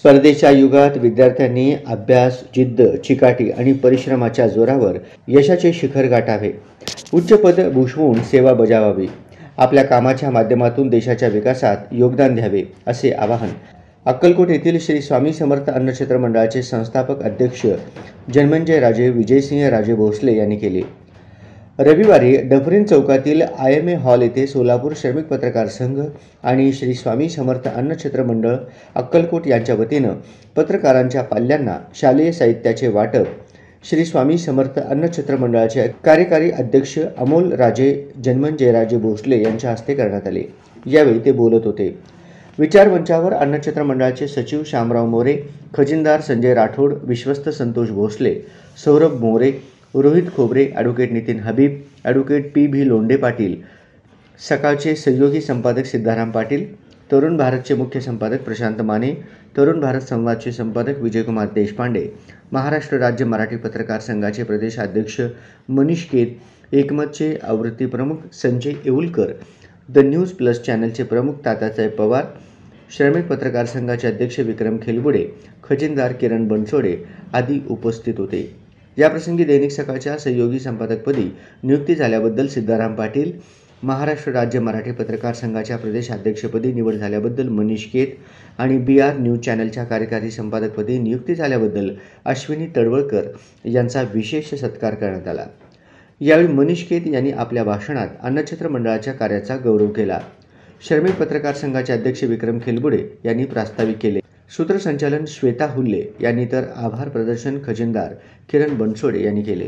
स्पर्धेच्या युगात विद्यार्थ्यांनी अभ्यास, जिद्द, चिकाटी आणि परिश्रमाच्या जोरावर यशाचे शिखर गाठावे. उच्च पद भूषवून सेवा बजावावी. आपल्या कामाच्या माध्यमातून देशाच्या विकासात योगदान द्यावे, असे आवाहन अक्कलकोट येथील श्री स्वामी समर्थ अन्नछत्र मंडळाचे संस्थापक अध्यक्ष जन्मंजय राजे विजयसिंह राजे भोसले यांनी केले. रविवारी डफरीन चौकातील IMA हॉल येथे सोलापूर श्रमिक पत्रकार संघ आणि श्री स्वामी समर्थ अन्नछत्र मंडळ अक्कलकोट यांच्या वतीनं पत्रकारांच्या पाल्यांना शालेय साहित्याचे वाटप श्री स्वामी समर्थ अन्नछत्र मंडळाचे कार्यकारी अध्यक्ष अमोल राजे जन्मंजय राजे भोसले यांच्या हस्ते करण्यात आले. यावेळी ते बोलत होते. विचारमंचावर अन्नछत्र मंडळाचे सचिव श्यामराव मोरे, खजिनदार संजय राठोड, विश्वस्त संतोष भोसले, सौरभ मोरे, रोहित खोबरे, advocate Nitin Habib, advocate PB Londhe Patil, सकाळचे सहयोगी संपादक सिद्धाराम पाटील, तरुण भारतचे मुख्य संपादक प्रशांत माने, तरुण भारत संवादचे संपादक विजयकुमार देशपांडे, महाराष्ट्र राज्य मराठी पत्रकार संघाचे प्रदेशाध्यक्ष मनीष केत, एकमतचे आवृत्ती प्रमुख संजय येऊलकर, द न्यूज प्लस चॅनलचे प्रमुख तात्यासाहेब पवार, श्रमिक पत्रकार संघाचे अध्यक्ष विक्रम खेलबुडे, खजिनदार किरण बनसोडे आदी उपस्थित होते. याप्रसंगी दैनिक सकाळच्या सहयोगी संपादकपदी नियुक्ती झाल्याबद्दल सिद्धाराम पाटील, महाराष्ट्र राज्य मराठी पत्रकार संघाच्या प्रदेशाध्यक्षपदी निवड झाल्याबद्दल मनीष केत आणि BR न्यूज चॅनलच्या कार्यकारी संपादकपदी नियुक्ती झाल्याबद्दल अश्विनी तडवळकर यांचा विशेष सत्कार करण्यात आला. यावेळी मनीष केत यांनी आपल्या भाषणात अन्नछत्र मंडळाच्या कार्याचा गौरव केला. श्रमिक पत्रकार संघाचे अध्यक्ष विक्रम खेलबुडे यांनी प्रास्ताविक केले. सूत्रसंचालन श्वेता हुल्ले यांनी तर आभार प्रदर्शन खजिनदार किरण बनसोडे यांनी केले.